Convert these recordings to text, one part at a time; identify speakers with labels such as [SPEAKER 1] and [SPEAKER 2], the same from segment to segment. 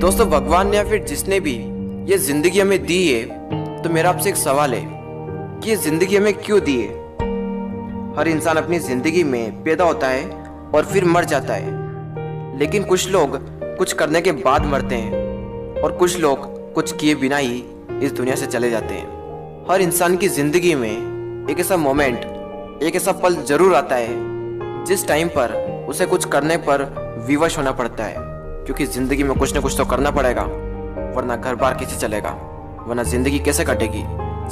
[SPEAKER 1] दोस्तों, भगवान ने या फिर जिसने भी ये जिंदगी हमें दी है, तो मेरा आपसे एक सवाल है कि ये जिंदगी हमें क्यों दी है। हर इंसान अपनी जिंदगी में पैदा होता है और फिर मर जाता है, लेकिन कुछ लोग कुछ करने के बाद मरते हैं और कुछ लोग कुछ किए बिना ही इस दुनिया से चले जाते हैं। हर इंसान की जिंदगी में एक ऐसा मोमेंट, एक ऐसा पल जरूर आता है जिस टाइम पर उसे कुछ करने पर विवश होना पड़ता है, क्योंकि जिंदगी में कुछ न कुछ तो करना पड़ेगा, वरना घर बार कैसे चलेगा, वरना जिंदगी कैसे कटेगी।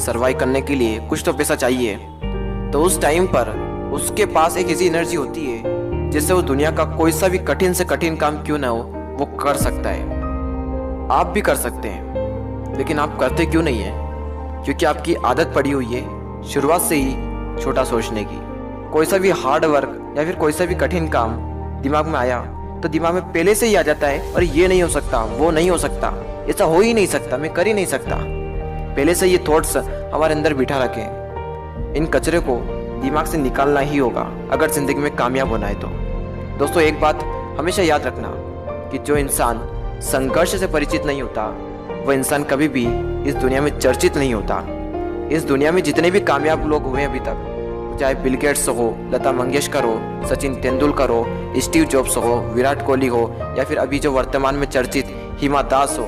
[SPEAKER 1] सर्वाइव करने के लिए कुछ तो पैसा चाहिए। तो उस टाइम पर उसके पास एक ऐसी एनर्जी होती है जिससे वो दुनिया का कोई सा भी कठिन से कठिन काम क्यों ना हो वो कर सकता है। आप भी कर सकते हैं, लेकिन आप करते क्यों नहीं है? क्योंकि आपकी आदत पड़ी हुई है शुरुआत से ही छोटा सोचने की। कोई सा भी हार्ड वर्क या फिर कोई सा भी कठिन काम दिमाग में आया तो दिमाग में पहले से ही आ जाता है, और ये नहीं हो सकता, वो नहीं हो सकता, ऐसा हो ही नहीं सकता, मैं कर ही नहीं सकता। पहले से ये थॉट्स हमारे अंदर बिठा रखे। इन कचरे को दिमाग से निकालना ही होगा अगर जिंदगी में कामयाब होना है तो। दोस्तों, एक बात हमेशा याद रखना कि जो इंसान संघर्ष से परिचित नहीं होता वह इंसान कभी भी इस दुनिया में चर्चित नहीं होता। इस दुनिया में जितने भी कामयाब लोग हुए अभी तक, चाहे बिल गेट्स हो, लता मंगेशकर हो, सचिन तेंदुलकर हो, स्टीव जॉब्स हो, विराट कोहली हो, या फिर अभी जो वर्तमान में चर्चित हिमा दास हो,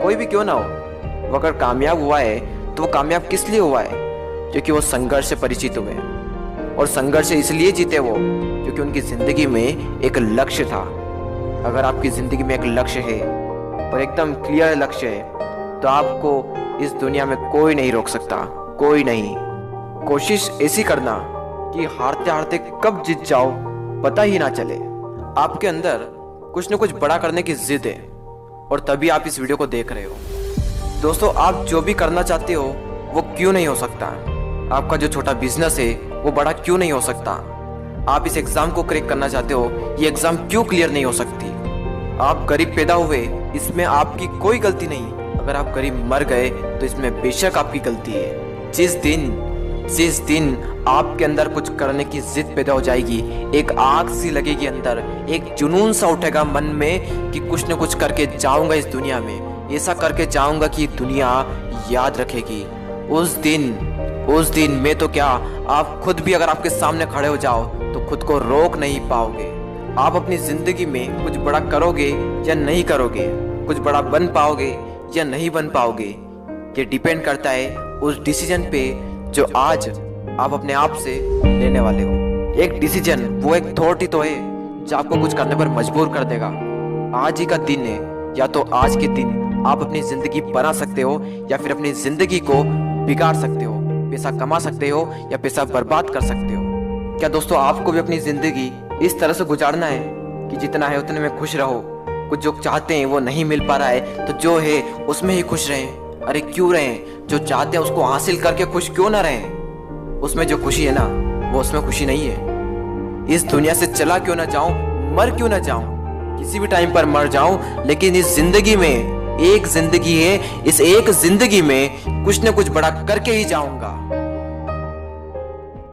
[SPEAKER 1] कोई भी क्यों ना हो, वो अगर कामयाब हुआ है तो वो कामयाब किस लिए हुआ है? क्योंकि वो संघर्ष से परिचित हुए, और संघर्ष इसलिए जीते वो क्योंकि उनकी जिंदगी में एक लक्ष्य था। अगर आपकी जिंदगी में एक लक्ष्य है और एकदम क्लियर लक्ष्य है, तो आपको इस दुनिया में कोई नहीं रोक सकता, कोई नहीं। कोशिश ऐसी करना कि हारते हारते कब जीत जाओ पता ही ना चले। आपके अंदर कुछ न कुछ बड़ा करने की जिद है, और तभी आप इस वीडियो को देख रहे हो। दोस्तों, आप जो भी करना चाहते हो वो क्यों नहीं हो सकता? आपका जो छोटा बिजनेस है वो बड़ा क्यों नहीं हो सकता? आप इस एग्जाम को क्रैक करना चाहते हो, ये एग्जाम क्यों क्लियर नहीं हो सकती? आप गरीब पैदा हुए, इसमें आपकी कोई गलती नहीं। अगर आप गरीब मर गए तो इसमें बेशक आपकी गलती है। जिस दिन आपके अंदर कुछ करने की जिद पैदा हो जाएगी, एक आग सी लगेगी अंदर, एक जुनून सा उठेगा मन में कि कुछ न कुछ करके जाऊंगा इस दुनिया में, ऐसा करके जाऊंगा कि दुनिया याद रखेगी। उस दिन मैं तो क्या, आप खुद भी अगर आपके सामने खड़े हो जाओ तो खुद को रोक नहीं पाओगे। आप अपनी जिंदगी में कुछ बड़ा करोगे या नहीं करोगे, कुछ बड़ा बन पाओगे या नहीं बन पाओगे, ये डिपेंड करता है उस डिसीजन पे जो आज आप अपने आप से लेने वाले हो। एक डिसीजन, वो एक थॉट ही तो है जो आपको कुछ करने पर मजबूर कर देगा। आज ही का दिन है, या तो आज के दिन आप अपनी जिंदगी बना सकते हो या फिर अपनी जिंदगी को बिगाड़ सकते हो। पैसा कमा सकते हो या पैसा बर्बाद कर सकते हो। क्या दोस्तों, आपको भी अपनी जिंदगी इस तरह से गुजारना है कि जितना है उतने में खुश रहो? कुछ जो चाहते हैं वो नहीं मिल पा रहा है तो जो है उसमें ही खुश रहें। अरे क्यों रहें? जो चाहते हैं उसको हासिल करके खुश क्यों ना रहें? उसमें जो खुशी है ना, वो उसमें खुशी नहीं है। इस दुनिया से चला क्यों ना जाऊं, मर क्यों ना जाऊं, किसी भी टाइम पर मर जाऊं, लेकिन इस जिंदगी में एक जिंदगी है, इस एक जिंदगी में कुछ न कुछ बड़ा करके ही जाऊंगा।